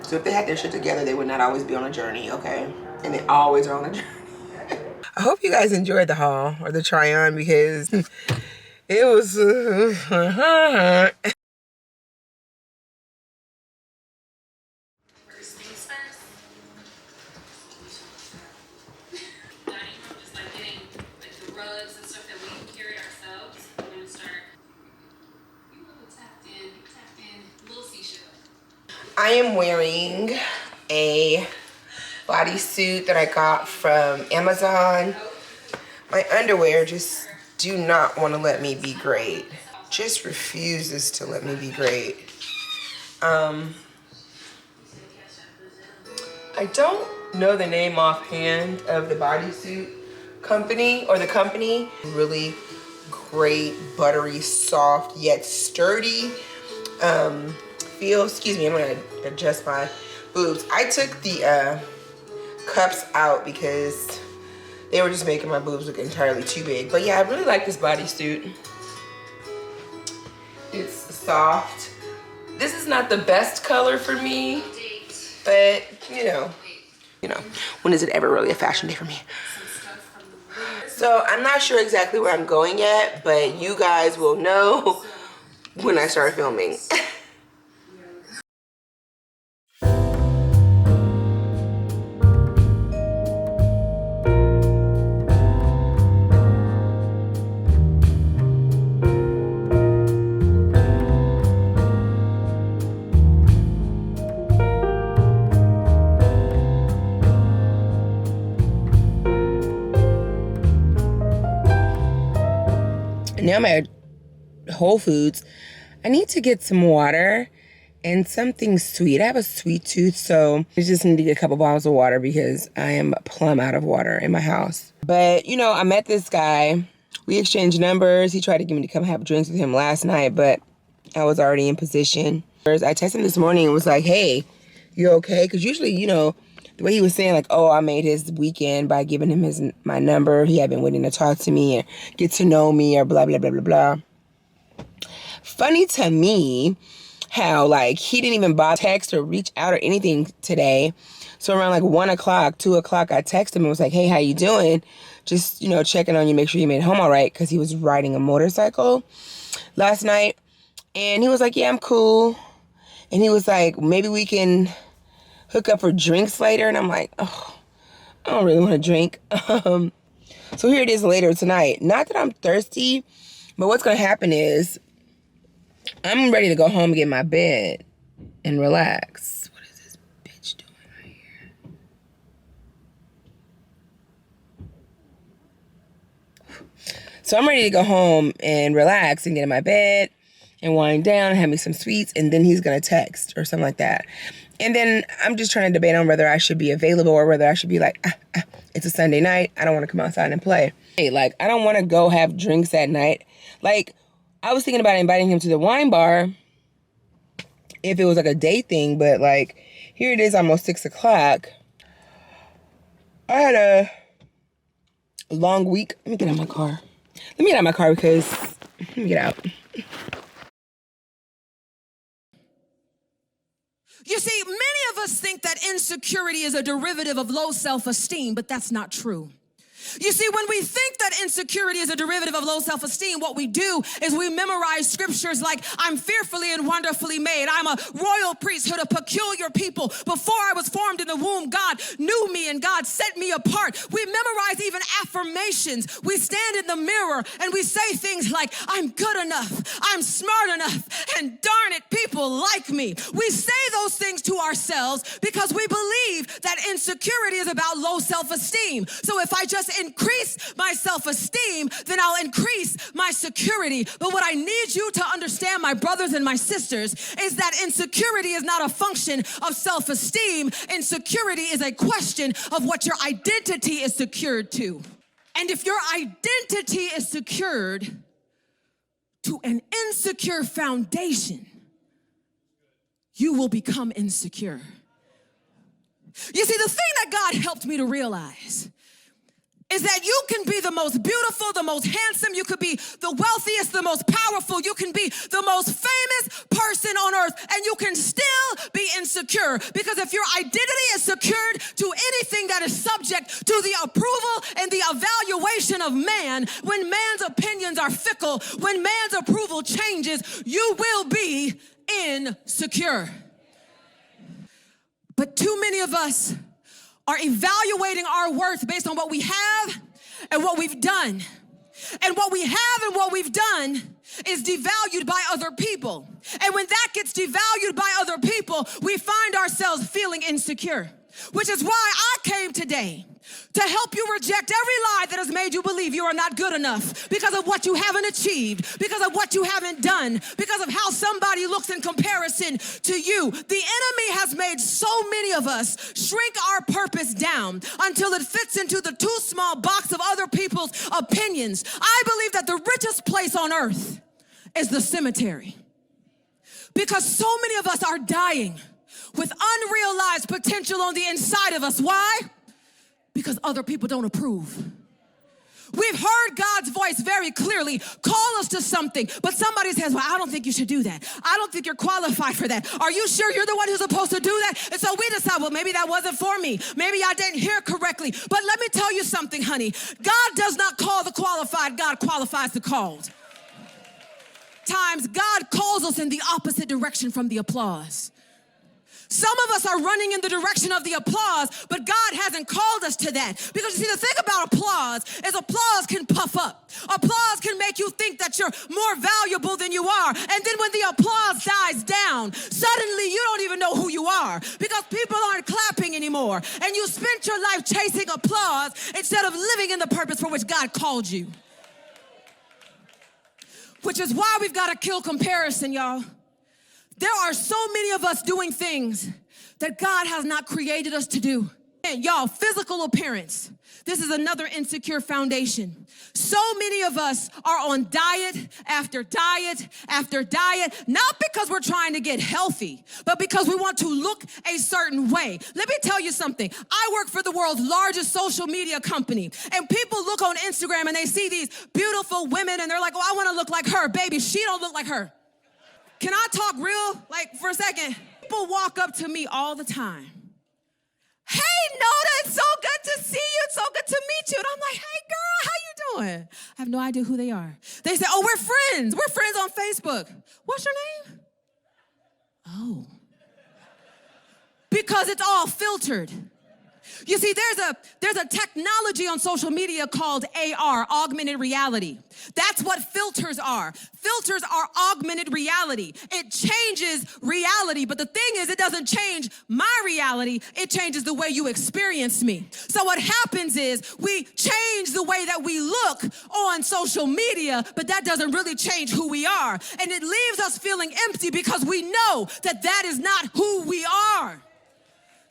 So if they had their shit together, they would not always be on a journey, okay? And they always are on a journey. I hope you guys enjoyed the haul or the try-on because it was... I am wearing a bodysuit that I got from Amazon. My underwear just do not want to let me be great. Just refuses to let me be great. I don't know the name offhand of the bodysuit company or the company. Really great, buttery, soft, yet sturdy feel. Excuse me, I'm gonna adjust my boobs. I took the cups out because they were just making my boobs look entirely too big. But yeah, I really like this bodysuit. It's soft. This is not the best color for me, but you know, when is it ever really a fashion day for me? So I'm not sure exactly where I'm going yet, but you guys will know when I start filming. Now I'm at Whole Foods. I need to get some water and something sweet. I have a sweet tooth, so I just need to get a couple bottles of water because I am plumb out of water in my house. But, you know, I met this guy. We exchanged numbers. He tried to get me to come have drinks with him last night, but I was already in position. I texted him this morning and was like, hey, you okay? Because usually, you know, the way he was saying, like, oh, I made his weekend by giving him my number. He had been waiting to talk to me or get to know me or blah, blah, blah, blah, blah. Funny to me how, like, he didn't even bother text or reach out or anything today. So around, like, 1 o'clock, 2 o'clock, I texted him and was like, hey, how you doing? Just, you know, checking on you, make sure you made it home all right, because he was riding a motorcycle last night. And he was like, yeah, I'm cool. And he was like, maybe we can hook up for drinks later. And I'm like, oh, I don't really want to drink. So here it is later tonight. Not that I'm thirsty, but what's going to happen is I'm ready to go home and get in my bed and relax. What is this bitch doing right here? So I'm ready to go home and relax and get in my bed and wind down and have me some sweets, and then he's going to text or something like that. And then I'm just trying to debate on whether I should be available or whether I should be like, it's a Sunday night. I don't want to come outside and play. Hey, like, I don't want to go have drinks at night. Like, I was thinking about inviting him to the wine bar if it was like a day thing, but like, here it is almost 6 o'clock. I had a long week. Let me get out of my car. Because, let me get out. You see, many of us think that insecurity is a derivative of low self-esteem, but that's not true. You see, when we think that insecurity is a derivative of low self-esteem, what we do is we memorize scriptures like, I'm fearfully and wonderfully made. I'm a royal priesthood, a peculiar people. Before I was formed in the womb, God knew me and God set me apart. We memorize even affirmations. We stand in the mirror and we say things like, I'm good enough, I'm smart enough, and darn it, people like me. We say those things to ourselves because we believe that insecurity is about low self-esteem. So if I just increase my self-esteem, then I'll increase my security. But what I need you to understand, my brothers and my sisters, is that insecurity is not a function of self-esteem. Insecurity is a question of what your identity is secured to. And if your identity is secured to an insecure foundation, you will become insecure. You see, the thing that God helped me to realize is that you can be the most beautiful, the most handsome, you could be the wealthiest, the most powerful, you can be the most famous person on earth, and you can still be insecure. Because if your identity is secured to anything that is subject to the approval and the evaluation of man, when man's opinions are fickle, when man's approval changes, you will be insecure. But too many of us are evaluating our worth based on what we have and what we've done. And what we have and what we've done is devalued by other people. And when that gets devalued by other people, we find ourselves feeling insecure. Which is why I came today to help you reject every lie that has made you believe you are not good enough because of what you haven't achieved, because of what you haven't done, because of how somebody looks in comparison to you. The enemy has made so many of us shrink our purpose down until it fits into the too small box of other people's opinions. I believe that the richest place on earth is the cemetery, because so many of us are dying with unrealized potential on the inside of us. Why? Because other people don't approve. We've heard God's voice very clearly call us to something, but somebody says, well, I don't think you should do that. I don't think you're qualified for that. Are you sure you're the one who's supposed to do that? And so we decide, well, maybe that wasn't for me. Maybe I didn't hear correctly. But let me tell you something, honey. God does not call the qualified. God qualifies the called. Times God calls us in the opposite direction from the applause. Some of us are running in the direction of the applause, but God hasn't called us to that. Because you see, the thing about applause is applause can puff up. Applause can make you think that you're more valuable than you are. And then when the applause dies down, suddenly you don't even know who you are because people aren't clapping anymore. And you spent your life chasing applause instead of living in the purpose for which God called you. Which is why we've got to kill comparison, y'all. There are so many of us doing things that God has not created us to do. And y'all, physical appearance. This is another insecure foundation. So many of us are on diet after diet after diet, not because we're trying to get healthy, but because we want to look a certain way. Let me tell you something. I work for the world's largest social media company, and people look on Instagram and they see these beautiful women and they're like, oh, I want to look like her. Baby, she don't look like her. Can I talk real, for a second? People walk up to me all the time. Hey, Nona, it's so good to see you. It's so good to meet you. And I'm like, hey, girl, how you doing? I have no idea who they are. They say, oh, we're friends. We're friends on Facebook. What's your name? Oh. Because it's all filtered. You see, there's a technology on social media called AR, augmented reality. That's what filters are. Filters are augmented reality. It changes reality, but the thing is, it doesn't change my reality. It changes the way you experience me. So what happens is we change the way that we look on social media, but that doesn't really change who we are. And it leaves us feeling empty because we know that that is not who we are.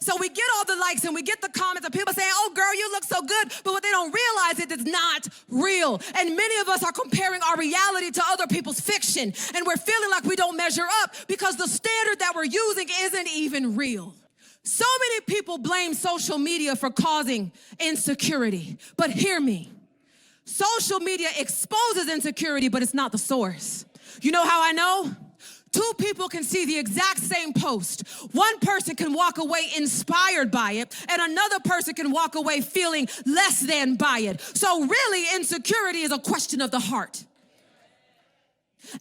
So we get all the likes and we get the comments and people saying, oh, girl, you look so good. But what they don't realize is it's not real. And many of us are comparing our reality to other people's fiction. And we're feeling like we don't measure up because the standard that we're using isn't even real. So many people blame social media for causing insecurity. But hear me. Social media exposes insecurity, but it's not the source. You know how I know? Two people can see the exact same post. One person can walk away inspired by it, and another person can walk away feeling less than by it. So really, insecurity is a question of the heart.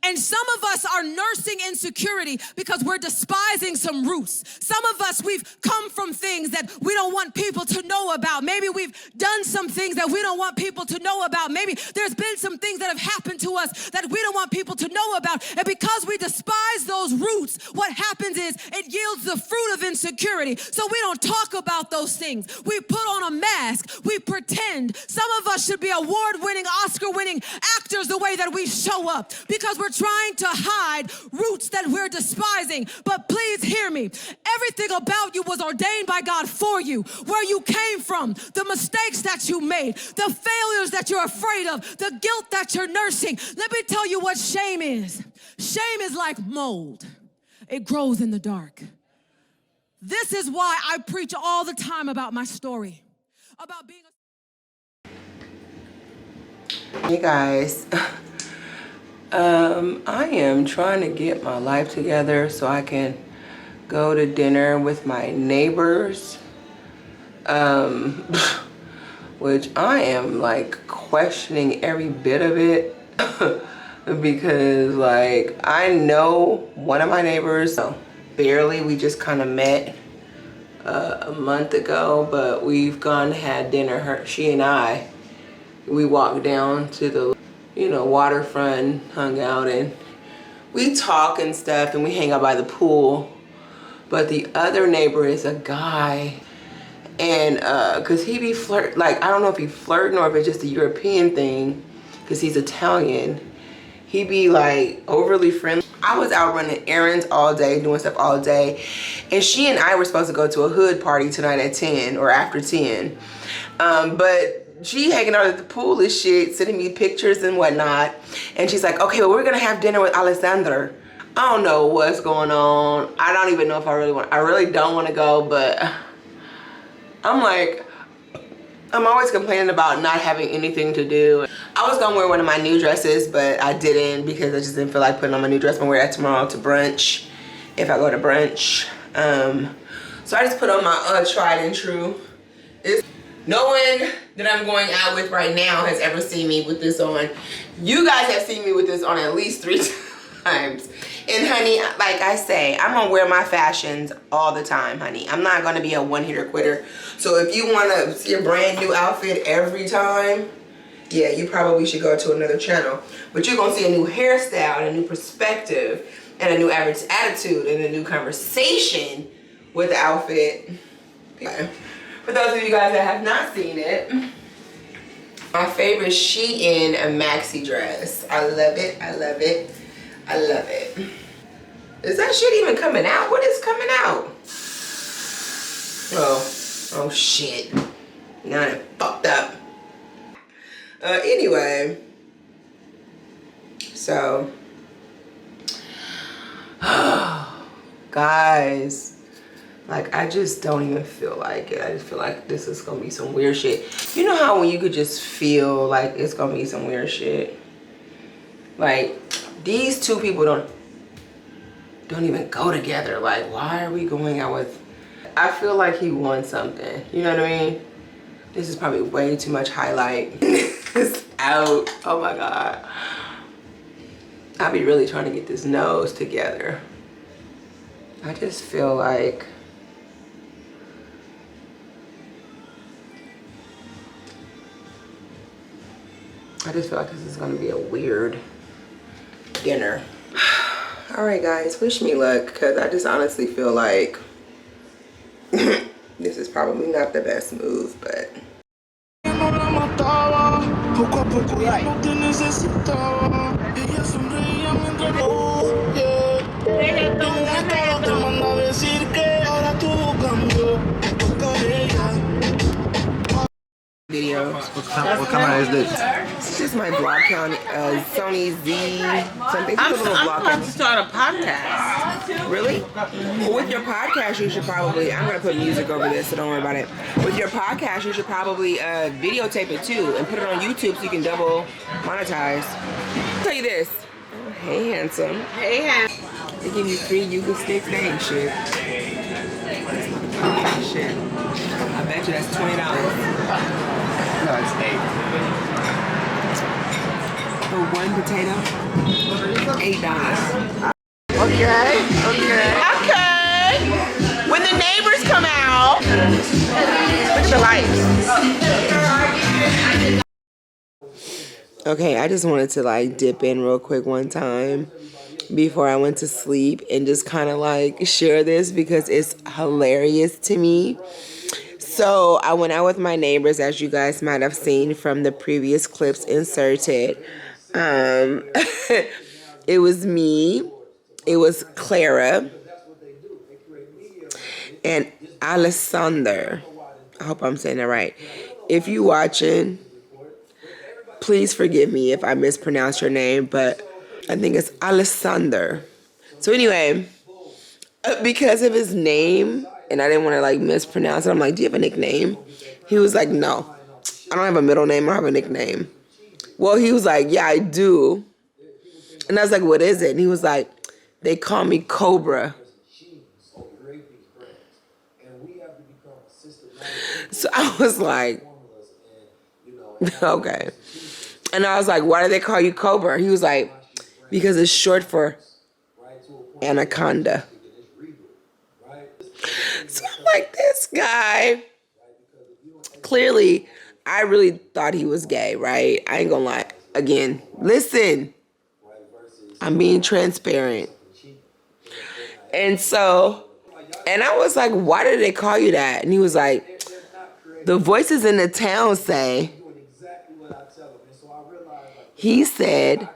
And some of us are nursing insecurity because we're despising some roots. Some of us, we've come from things that we don't want people to know about. Maybe we've done some things that we don't want people to know about. Maybe there's been some things that have happened to us that we don't want people to know about. And because we despise those roots, what happens is it yields the fruit of insecurity. So we don't talk about those things. We put on a mask. We pretend. Some of us should be award-winning, Oscar-winning actors the way that we show up because we're trying to hide roots that we're despising. But please hear me. Everything about you was ordained by God for you. Where you came from, the mistakes that you made, the failures that you're afraid of, the guilt that you're nursing. Let me tell you what shame is. Shame is like mold. It grows in the dark. This is why I preach all the time about my story, about being a Hey guys, I am trying to get my life together so I can go to dinner with my neighbors, which I am like questioning every bit of it because like I know one of my neighbors, barely, we just kind of met a month ago, but we've gone and had dinner, she and I. We walked down to the, you know, waterfront, hung out, and we talk and stuff, and we hang out by the pool. But the other neighbor is a guy, and cause he be like, I don't know if he flirting or if it's just a European thing, cause he's Italian. He be like overly friendly. I was out running errands all day, doing stuff all day, and she and I were supposed to go to a hood party tonight at 10 or after 10, but she hanging out at the pool and shit, sending me pictures and whatnot. And she's like, okay, well, we're gonna have dinner with Alexander. I don't know what's going on. I don't even know if I really don't want to go, but I'm like, I'm always complaining about not having anything to do. I was gonna wear one of my new dresses, but I didn't because I just didn't feel like putting on my new dress. I'm gonna wear that tomorrow to brunch, if I go to brunch. So I just put on my tried and true. No one that I'm going out with right now has ever seen me with this on. You guys have seen me with this on at least 3 times. And honey, like I say, I'm gonna wear my fashions all the time, honey. I'm not gonna be a one-hitter quitter. So if you wanna see a brand new outfit every time, yeah, you probably should go to another channel. But you're gonna see a new hairstyle and a new perspective and a new average attitude and a new conversation with the outfit. Okay. For those of you guys that have not seen it, my favorite Shein maxi dress. I love it, I love it, I love it. Is that shit even coming out? What is coming out? Oh shit. Now I'm fucked up. Anyway, so, guys, like, I just don't even feel like it. I just feel like this is gonna be some weird shit. You know how when you could just feel like it's gonna be some weird shit? Like, these two people don't even go together. Like, why are we going out with... I feel like he wants something. You know what I mean? This is probably way too much highlight. It's out. Oh my God. I be really trying to get this nose together. I just feel like... this is gonna be a weird dinner. All right, guys, wish me luck, because I just honestly feel like this is probably not the best move, but. Video. What camera is this? This is my vlog count, Sony Z something. I'm about to start a podcast. Really? Well, with your podcast, you should probably, I'm going to put music over this, so don't worry about it. With your podcast, you should probably videotape it too and put it on YouTube so you can double monetize. I'll tell you this. Oh, hey, handsome. Hey, handsome. They give you 3 yuca sticks. They ain't shit. Shit. I bet you that's $20. No, it's 8. For 1 potato, $8. Okay. When the neighbors come out, look at the lights. Okay, I just wanted to like dip in real quick one time before I went to sleep and just kind of like share this because it's hilarious to me. So I went out with my neighbors, as you guys might have seen from the previous clips inserted. It was me, it was Clara, and Alexander. I hope I'm saying that right. If you watching, please forgive me if I mispronounce your name, but I think it's Alexander. So anyway, because of his name, and I didn't want to like mispronounce it, I'm like, do you have a nickname? He was like, no, I don't have a middle name, I have a nickname. Well, he was like, yeah, I do. And I was like, what is it? And he was like, they call me Cobra. So I was like, okay. And I was like, why do they call you Cobra? He was like, because it's short for anaconda. So I'm like, this guy, clearly, I really thought he was gay, right? I ain't gonna lie. Again, listen, I'm being transparent. And so, and I was like, why did they call you that? And he was like, the voices in the town say, he said,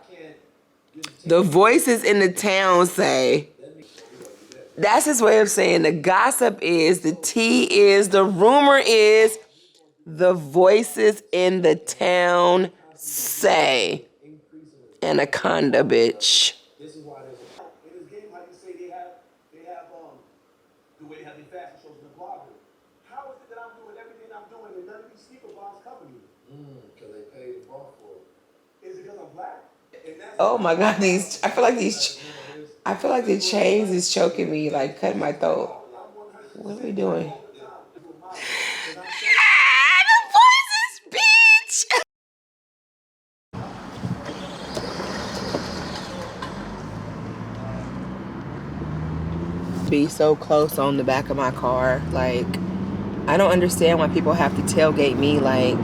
the voices in the town say, that's his way of saying the gossip is, the tea is, the rumor is, the voices in the town say. Anaconda, bitch. Oh my God, I feel like the chains is choking me, like cutting my throat. What are we doing? The voices, bitch! Be so close on the back of my car. Like, I don't understand why people have to tailgate me. Like,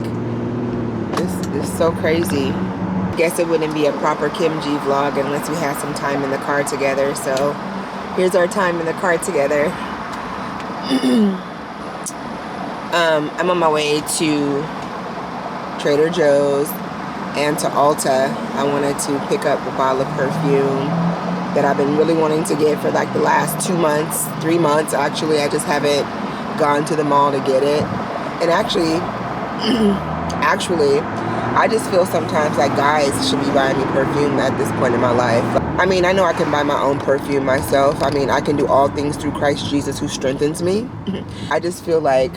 this is so crazy. I guess it wouldn't be a proper Kim G vlog unless we had some time in the car together. So here's our time in the car together. I'm on my way to Trader Joe's and to Ulta. I wanted to pick up a bottle of perfume that I've been really wanting to get for like the last 2 months, 3 months actually. I just haven't gone to the mall to get it. And actually, I just feel sometimes like guys should be buying me perfume at this point in my life. I mean, I know I can buy my own perfume myself. I mean, I can do all things through Christ Jesus who strengthens me. I just feel like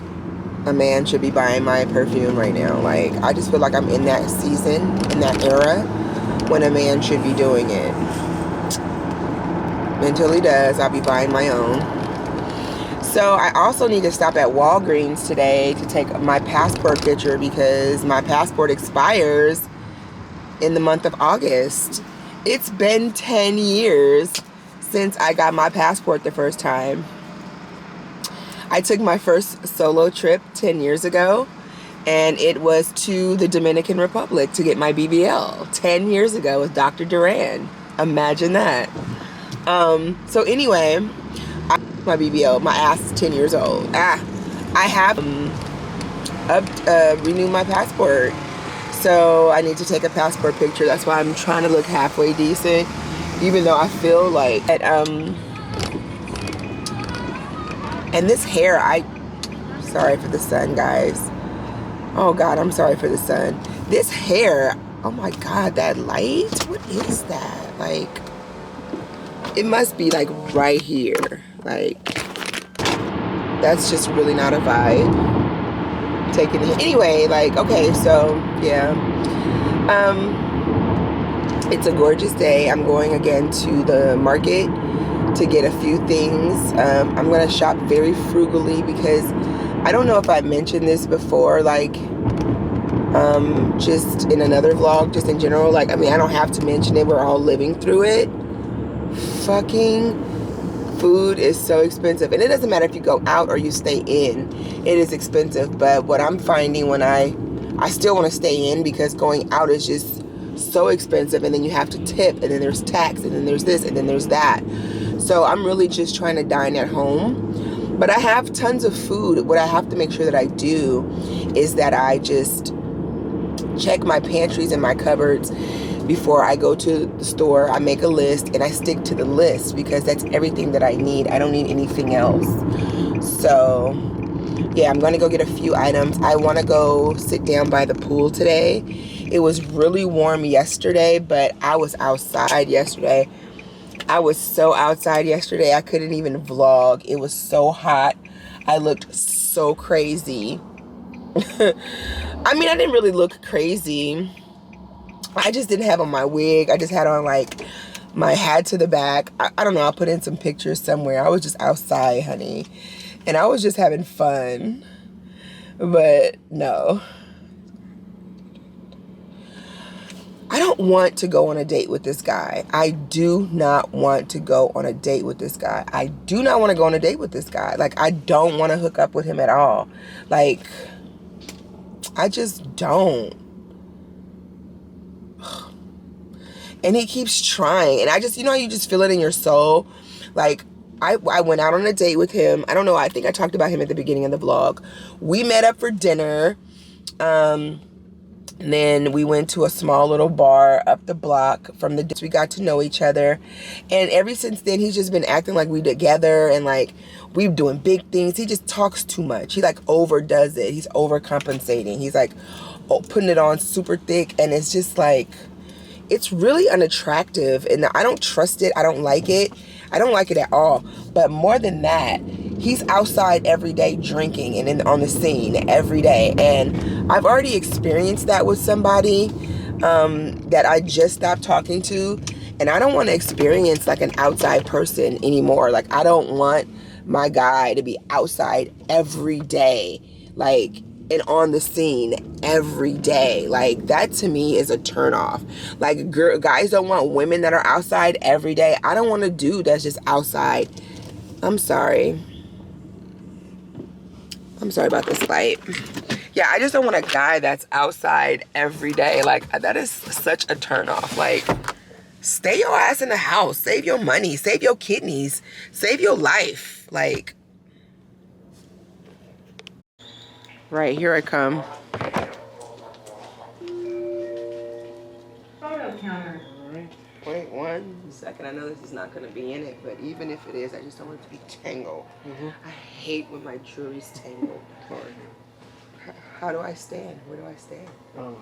a man should be buying my perfume right now. Like, I just feel like I'm in that season, in that era, when a man should be doing it. Until he does, I'll be buying my own. So I also need to stop at Walgreens today to take my passport picture because my passport expires in the month of August. It's been 10 years since I got my passport the first time. I took my first solo trip 10 years ago, and it was to the Dominican Republic to get my BBL 10 years ago with Dr. Duran. Imagine that. So anyway, my BBL, my ass is 10 years old. I have renewed my passport. So I need to take a passport picture. That's why I'm trying to look halfway decent, even though I feel like that, and this hair, sorry for the sun, guys. Oh God, I'm sorry for the sun. This hair, oh my God, that light, what is that? Like, it must be like right here. Like, that's just really not a vibe. Taking it anyway, like, okay, so yeah, it's a gorgeous day. I'm going again to the market to get a few things. I'm gonna shop very frugally because I don't know if I mentioned this before, like, just in another vlog, just in general. Like, I mean, I don't have to mention it, we're all living through it. Fucking food is so expensive, and it doesn't matter if you go out or you stay in, it is expensive. But what I'm finding, when I still want to stay in because going out is just so expensive, and then you have to tip, and then there's tax, and then there's this, and then there's that. So I'm really just trying to dine at home, but I have tons of food. What I have to make sure that I do is that I just check my pantries and my cupboards before I go to the store. I make a list and I stick to the list because that's everything that I need. I don't need anything else. So yeah, I'm gonna go get a few items. I wanna go sit down by the pool today. It was really warm yesterday, but I was outside yesterday. I was so outside yesterday, I couldn't even vlog. It was so hot. I looked so crazy. I mean, I didn't really look crazy. I just didn't have on my wig. I just had on like my hat to the back. I don't know. I'll put in some pictures somewhere. I was just outside, honey. And I was just having fun. But no. I don't want to go on a date with this guy. I do not want to go on a date with this guy. I do not want to go on a date with this guy. Like, I don't want to hook up with him at all. Like, I just don't. And he keeps trying. And I just, you know, you just feel it in your soul. Like, I went out on a date with him. I don't know. I think I talked about him at the beginning of the vlog. We met up for dinner. And then we went to a small little bar up the block from the... We got to know each other. And ever since then, he's just been acting like we together. And like, we doing big things. He just talks too much. He like overdoes it. He's overcompensating. He's like putting it on super thick. And it's just like... It's really unattractive, and I don't trust it. I don't like it. I don't like it at all. But more than that, he's outside every day drinking and on the scene every day. And I've already experienced that with somebody that I just stopped talking to. And I don't want to experience like an outside person anymore. Like, I don't want my guy to be outside every day. Like, and on the scene every day. Like, that to me is a turnoff. Like, guys don't want women that are outside every day. I don't want a dude that's just outside. I'm sorry. I'm sorry about this light. Yeah, I just don't want a guy that's outside every day. Like, that is such a turnoff. Like, stay your ass in the house. Save your money. Save your kidneys. Save your life. Like, right, here I come. Photo counter. Alright, wait 1 second. I know this is not gonna be in it, but even if it is, I just don't want it to be tangled. I hate when my jewelry's tangled. How do I stand? Where do I stand? Well,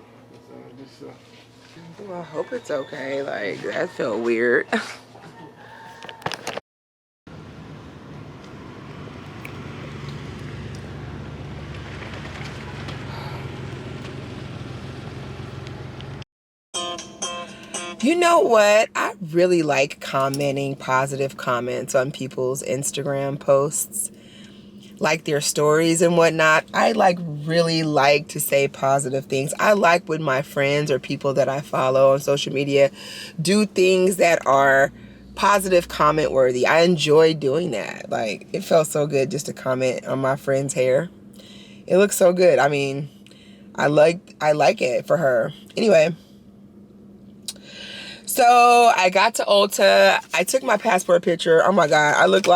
I hope it's okay. Like, that felt weird. You know what? I really like commenting positive comments on people's Instagram posts, like their stories and whatnot. I really like to say positive things. I like when my friends or people that I follow on social media do things that are positive comment worthy. I enjoy doing that. Like, it felt so good just to comment on my friend's hair. It looks so good. I mean, I like it for her. Anyway. So I got to Ulta. I took my passport picture. Oh my God, I look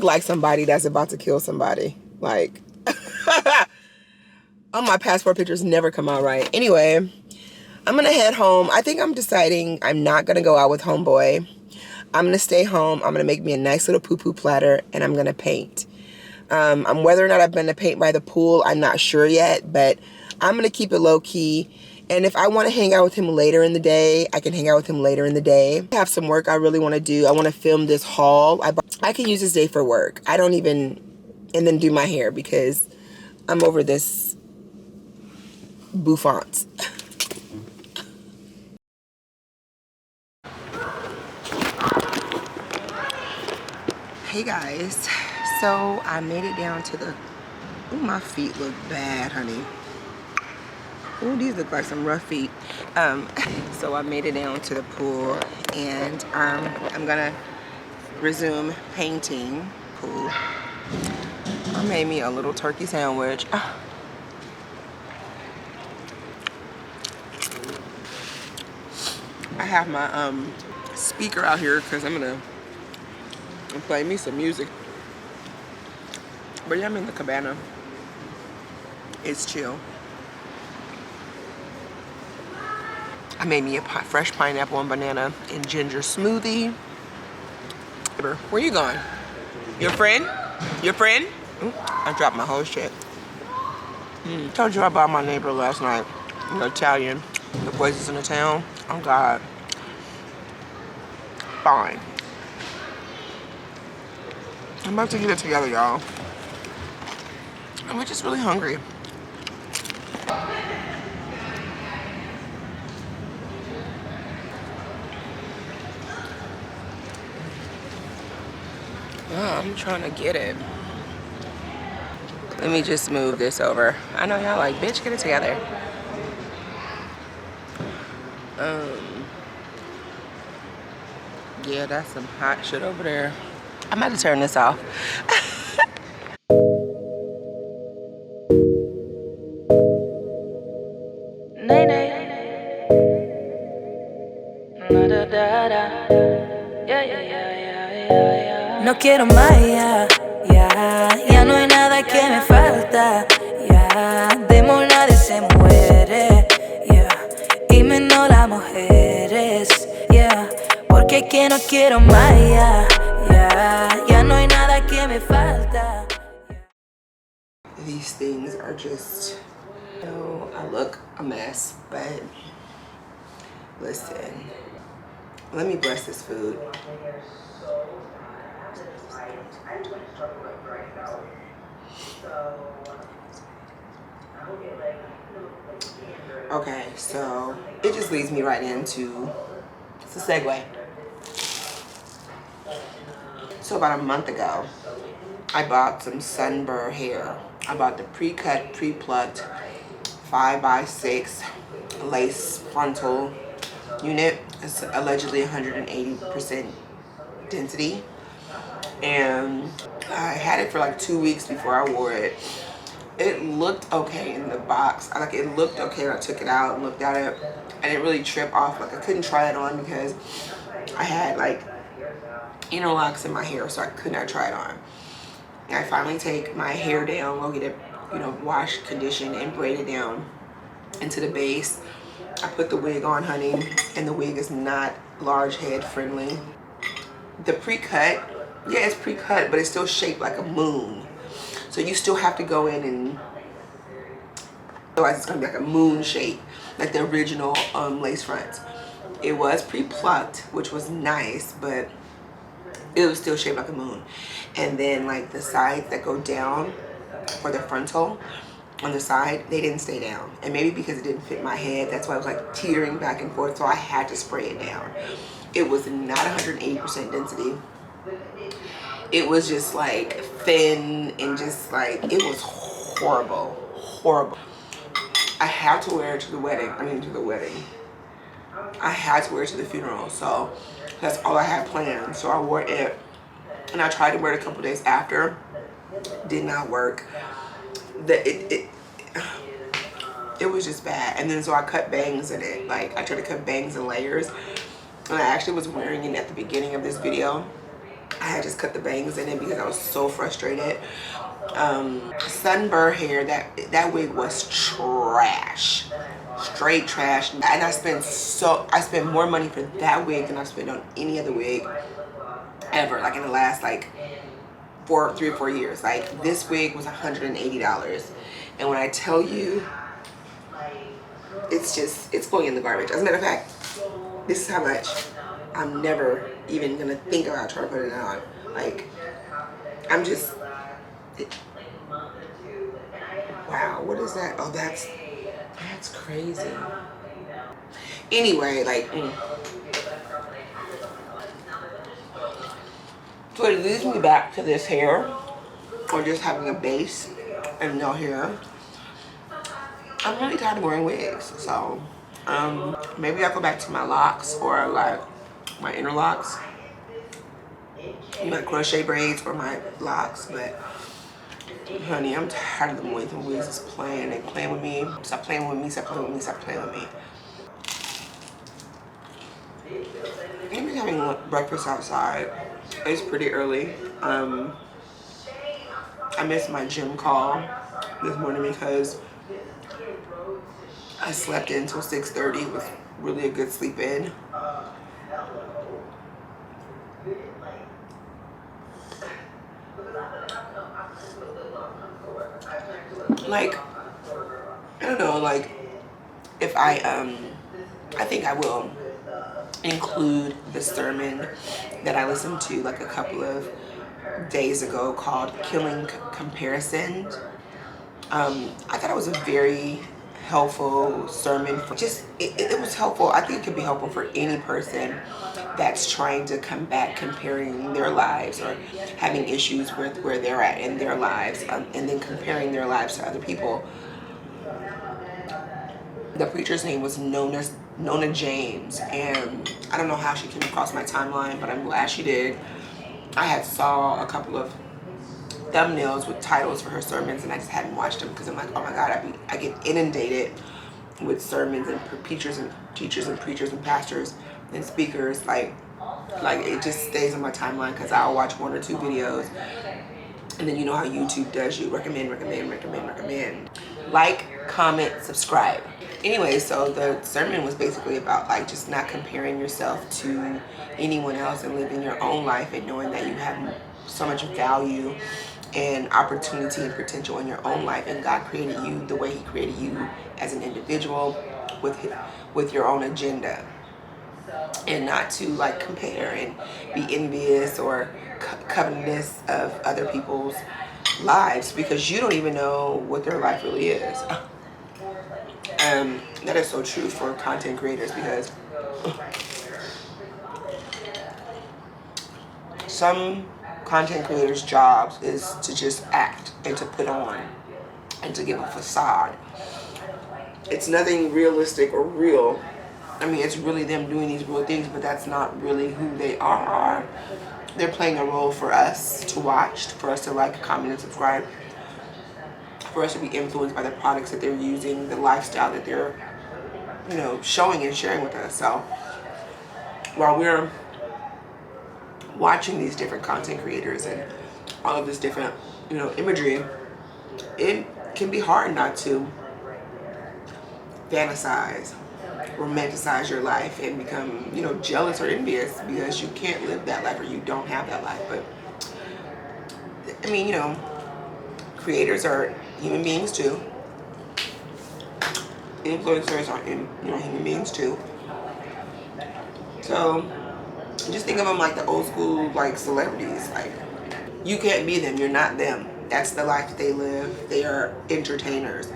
like somebody that's about to kill somebody. Like, oh, my passport pictures never come out right. Anyway, I'm gonna head home. I think I'm deciding I'm not gonna go out with homeboy. I'm gonna stay home. I'm gonna make me a nice little poo-poo platter, and I'm gonna paint. Whether or not I've been to paint by the pool, I'm not sure yet, but I'm going to keep it low-key. And if I want to hang out with him later in the day, I can hang out with him later in the day. I have some work I really want to do. I want to film this haul. I can use this day for work. I don't even... And then do my hair because I'm over this bouffant. Hey guys. So I made it down to the... Ooh, my feet look bad, honey. Ooh, these look like some rough feet. So I made it down to the pool, and I'm gonna resume painting. Pool. I made me a little turkey sandwich. I have my speaker out here because I'm gonna play me some music. But yeah, I'm in the cabana. It's chill. I made me a fresh pineapple and banana and ginger smoothie. Where you going? Your friend? Your friend? Ooh, I dropped my whole shit. Told you about my neighbor last night. The Italian. The voices in the town. Oh God. Fine. I'm about to get it together, y'all. I'm just really hungry. Oh, I'm trying to get it. Let me just move this over. I know y'all like, bitch, get it together. Yeah, that's some hot shit over there. I'm about to turn this off. Nay, nay. Na, da, da, da. Yeah, yeah, yeah, yeah, yeah, yeah. No quiero más, ya, ya no hay nada que me falta, ya, demos nadie se muere, ya, y menos las mujeres, ya, porque es que no quiero más, ya no hay nada que me falta. These things are just, you know, I look a mess, but listen, let me bless this food. Okay, so it just leads me right into, it's a segue. So about a month ago, I bought some Sunber hair. I bought the pre-cut, pre-plucked 5x6 lace frontal unit. It's allegedly 180% density. And I had it for like 2 weeks before I wore it. It looked okay in the box. It looked okay when I took it out and looked at it. I didn't really trip off. Like I couldn't try it on because I had like interlocks in my hair, so I could not try it on. And I finally take my hair down, go get it, you know, washed, conditioned, and braided down into the base. I put the wig on, honey, and the wig is not large head friendly. The pre-cut, yeah, it's pre-cut, but it's still shaped like a moon. So you still have to go in and, otherwise it's gonna be like a moon shape, like the original lace fronts. It was pre-plucked, which was nice, but it was still shaped like a moon. And then like the sides that go down for the frontal on the side, they didn't stay down. And maybe because it didn't fit my head, that's why I was like teetering back and forth, so I had to spray it down. It was not 180% density. It was just like thin and just like, it was horrible, horrible. I had to wear it to the wedding, I had to wear it to the funeral, so that's all I had planned. So I wore it, and I tried to wear it a couple days after. Did not work. It was just bad. And then so I cut bangs in it. Like I tried to cut bangs in layers, and I actually was wearing it at the beginning of this video. I had just cut the bangs in it because I was so frustrated. Sunber Hair, that wig was trash, straight trash. And I spent more money for that wig than I spent on any other wig ever, like in the last like 3 or 4 years. Like this wig was $180, and when I tell you, it's going in the garbage. As a matter of fact, this is how much. I'm never even gonna think about trying to put it on. Like, I'm just, wow, what is that? Oh, that's crazy. Anyway, like, so it leads me back to this hair, or just having a base and no hair. I'm really tired of wearing wigs, so maybe I'll go back to my locks, or like my interlocks, my crochet braids, or my locks. But honey, I'm tired of the way the wigs is playing. They playing with me. Stop playing with me. Stop playing with me. Stop playing with me. I've been having breakfast outside. It's pretty early. I missed my gym call this morning because I slept in until 6:30. It was really a good sleep in. Like, I don't know, like, if I think I will include the sermon that I listened to like a couple of days ago called Killing Comparison. I thought it was a very helpful sermon. It was helpful. I think it could be helpful for any person that's trying to combat comparing their lives or having issues with where they're at in their lives, and then comparing their lives to other people. The preacher's name was Nona Jones, and I don't know how she came across my timeline, but I'm glad she did. I had saw a couple of thumbnails with titles for her sermons, and I just hadn't watched them because I'm like, oh my God, I get inundated with sermons and preachers and teachers and preachers and pastors and speakers. Like it just stays on my timeline because I'll watch 1 or 2 videos, and then you know how YouTube does, you recommend, like, comment, subscribe. Anyway, so the sermon was basically about like just not comparing yourself to anyone else and living your own life and knowing that you have so much value and opportunity and potential in your own life, and God created you the way He created you as an individual with your own agenda, and not to like compare and be envious or covetous of other people's lives, because you don't even know what their life really is. That is so true for content creators, because some content creators' jobs is to just act and to put on and to give a facade. It's nothing realistic or real. I mean, it's really them doing these real things, but that's not really who they are. They're playing a role for us to watch, for us to like, comment, and subscribe, for us to be influenced by the products that they're using, the lifestyle that they're, you know, showing and sharing with us. So while we're watching these different content creators and all of this different, you know, imagery, it can be hard not to fantasize, romanticize your life and become, you know, jealous or envious because you can't live that life or you don't have that life. But I mean, you know, creators are human beings too. Influencers are, you know, human beings too. So just think of them like the old school, like, celebrities. Like, you can't be them. You're not them. That's the life that they live. They are entertainers.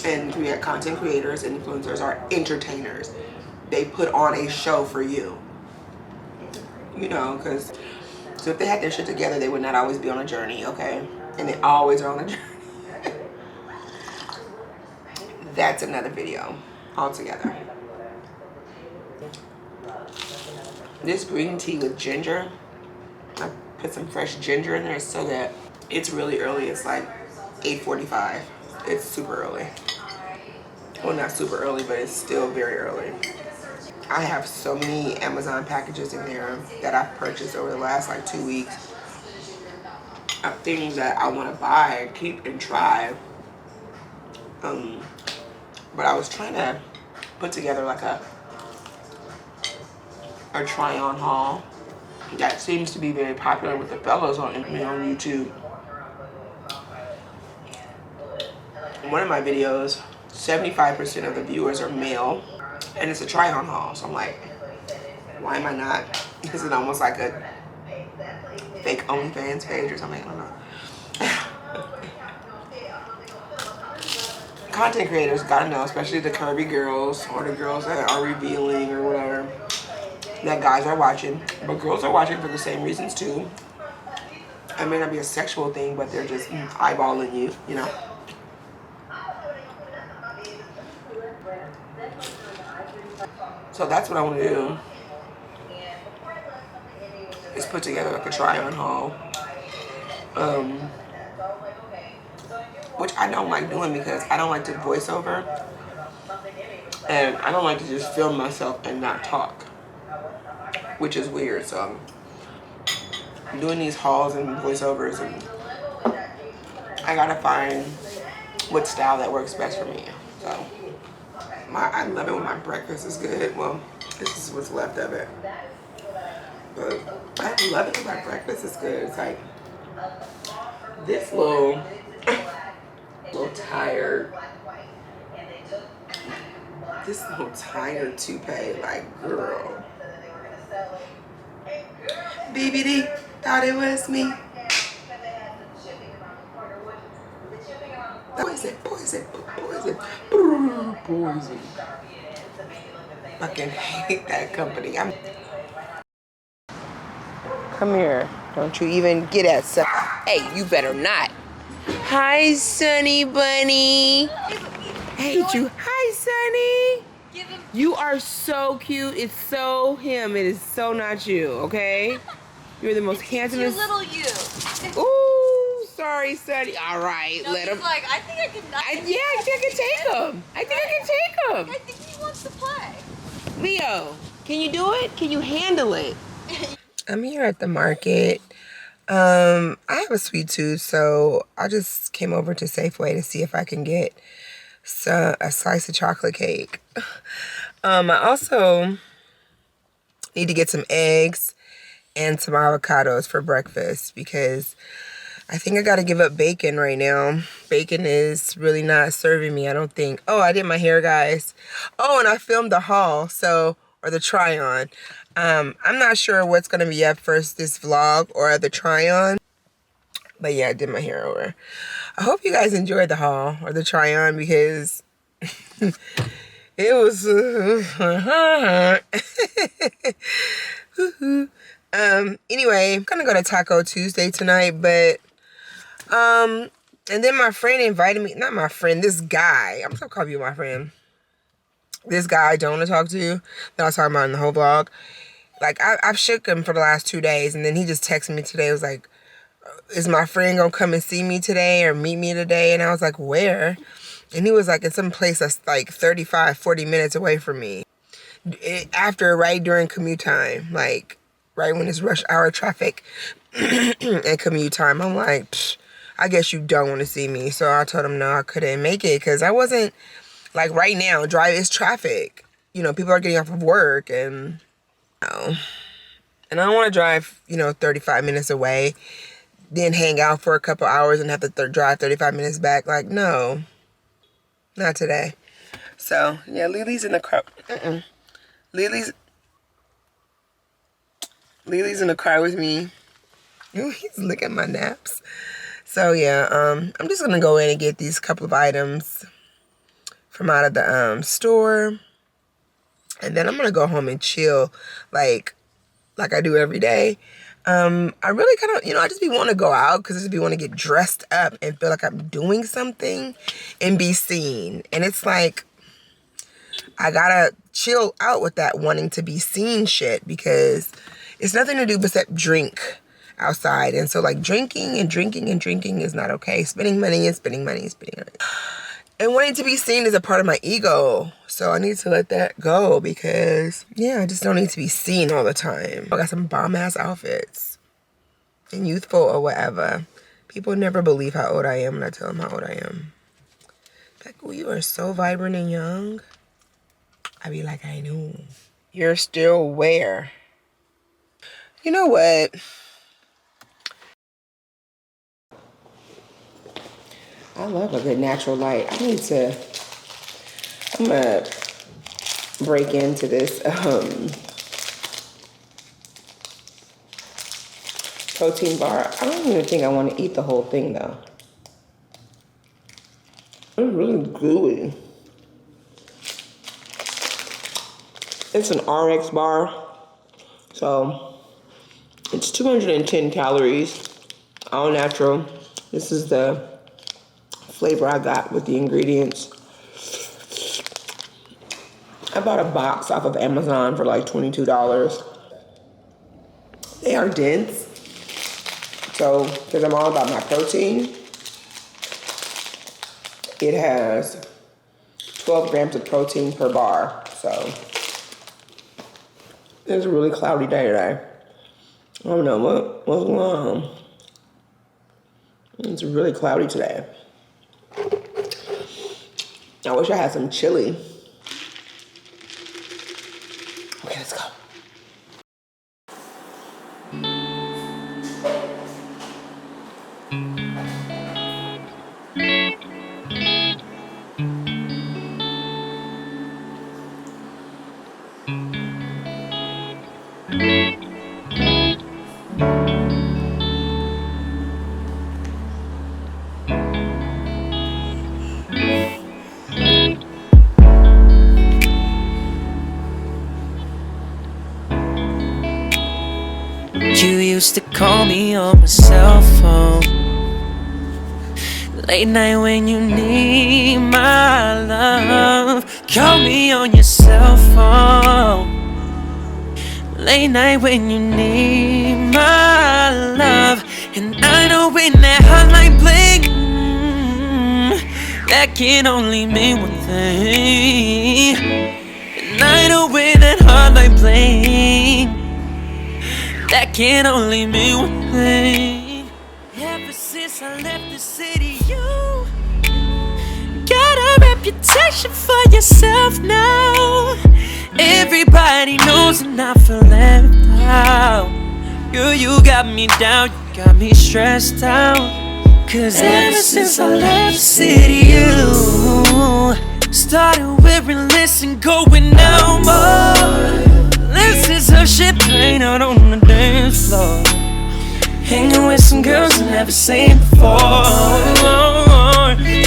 And content creators and influencers are entertainers. They put on a show for you. You know, because, so if they had their shit together, they would not always be on a journey, okay? And they always are on a journey. That's another video altogether. This green tea with ginger, I put some fresh ginger in there. It's so good. It's really early. It's like 8:45. It's super early. Well, not super early, but it's still very early. I have so many Amazon packages in there that I've purchased over the last like 2 weeks of things that I want to buy, keep, and try. But I was trying to put together like a try-on haul that seems to be very popular with the fellows on YouTube. In one of my videos, 75% of the viewers are male, and it's a try-on haul. So I'm like, why am I not? Is it almost like a fake OnlyFans page or something? I don't know. Content creators gotta know, especially the curvy girls or the girls that are revealing or whatever, that guys are watching, but girls are watching for the same reasons too. It may not be a sexual thing, but they're just eyeballing you, you know. So that's what I want to do, is put together like a try-on haul, which I don't like doing because I don't like to voice over, and I don't like to just film myself and not talk, which is weird. So I'm doing these hauls and voiceovers, and I gotta find what style that works best for me. So I love it when my breakfast is good. Well, this is what's left of it, but I love it when my breakfast is good. It's like this little tired, toupee, like, girl. BBD thought it was me. Poison. Poison. Poison. Poison. Fucking hate that company. Come here. Don't you even get at son. Hey, you better not. Hi, Sunny Bunny. I hate you. Hi, Sunny. You are so cute. It's so him. It is so not you, okay? You're the most handsomest. You little you. Ooh, sorry, Sunny. All right, No, let him. Like, I think I can. Yeah, I think I can take him. I think I can take him. I think he wants to play. Leo, can you do it? Can you handle it? I'm here at the market. I have a sweet tooth, so I just came over to Safeway to see if I can get a slice of chocolate cake. I also need to get some eggs and some avocados for breakfast because I think I gotta give up bacon right now. Bacon is really not serving me, I don't think. Oh, I did my hair, guys. Oh, and I filmed the haul, or the try-on. I'm not sure what's gonna be up first, this vlog or the try-on. But yeah, I did my hair over. I hope you guys enjoyed the haul or the try-on because it was anyway, I'm gonna go to Taco Tuesday tonight, but and then my friend invited me, not my friend, this guy, I'm gonna call you my friend. This guy I don't want to talk to, that I was talking about in the whole vlog. Like, I've shook him for the last 2 days, and then he just texted me today. It was like, is my friend gonna come and see me today or meet me today? And I was like, where? And he was like, in some place that's like 35, 40 minutes away from me. Right during commute time, like, right when it's rush hour traffic and commute time. I'm like, I guess you don't want to see me. So I told him no, I couldn't make it because I wasn't, like, right now, it's traffic. You know, people are getting off of work and, and I don't want to drive, 35 minutes away, then hang out for a couple hours and have to drive 35 minutes back. Like, no, not today. So, yeah, Lily's in the car. Lily's in the car with me. Ooh, he's licking at my naps. So, yeah, I'm just going to go in and get these couple of items from out of the store. And then I'm going to go home and chill like I do every day. I really kind of, I just be wanting to go out because I just be want to get dressed up and feel like I'm doing something and be seen. And it's like, I gotta chill out with that wanting to be seen shit because it's nothing to do but drink outside. And so, like, drinking is not okay. Spending money and spending money and spending money. And wanting to be seen is a part of my ego. So I need to let that go because, yeah, I just don't need to be seen all the time. I got some bomb-ass outfits and youthful or whatever. People never believe how old I am when I tell them how old I am. Like, oh, you are so vibrant and young. I be like, I know. You're still where? You know what? I love a good natural light. I'm gonna break into this protein bar. I don't even think I want to eat the whole thing though. It's really gooey. It's an RX bar, so it's 210 calories, all natural. This is the flavor I got with the ingredients. I bought a box off of Amazon for like $22. They are dense, so because I'm all about my protein, it has 12 grams of protein per bar, so it's a really cloudy day today. I don't know what's going on. It's really cloudy today. I wish I had some chili. Okay, let's go. used to call me on my cell phone. Late night when you need my love, call me on your cell phone. Late night when you need my love, and I know when that hotline bling, that can only mean one thing. And I know when that hotline bling, that can only mean one thing. Ever since I left the city, you got a reputation for yourself now. Everybody knows and I feel left out. You got me down, you got me stressed out. Cause ever since I left the city, you started wearing less and going out more. This is some shit playing out on the dance floor. Hanging with some girls I never seen before.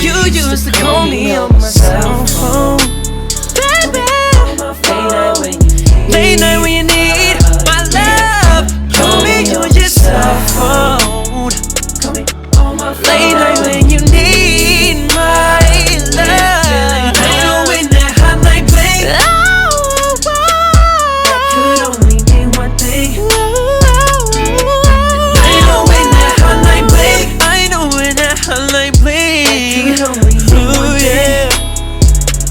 You used to call me on my cell phone, baby. Late night when you need my love, call me on your cell phone. Late night when you need my love, I know when that hotline bling, that could only mean one thing. I know when that hotline bling, I know when that hotline bling, that could only mean one thing.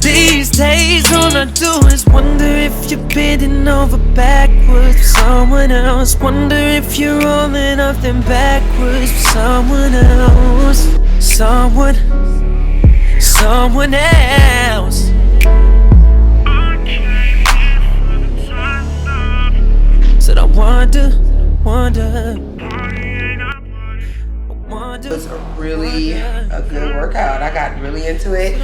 These days all I do is wonder if you're bending over backwards for someone else. Wonder if you're rolling up then backwards for someone else. Someone else. Said I wonder. It was a good workout. I got really into it,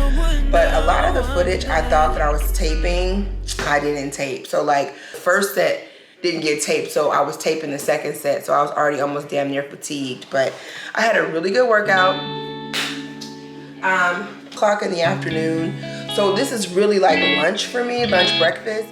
but a lot of the footage I thought that I was taping, I didn't tape. So like first set didn't get taped, so I was taping the second set, so I was already almost damn near fatigued. But I had a really good workout. O'clock in the afternoon, so this is really like lunch for me, lunch breakfast.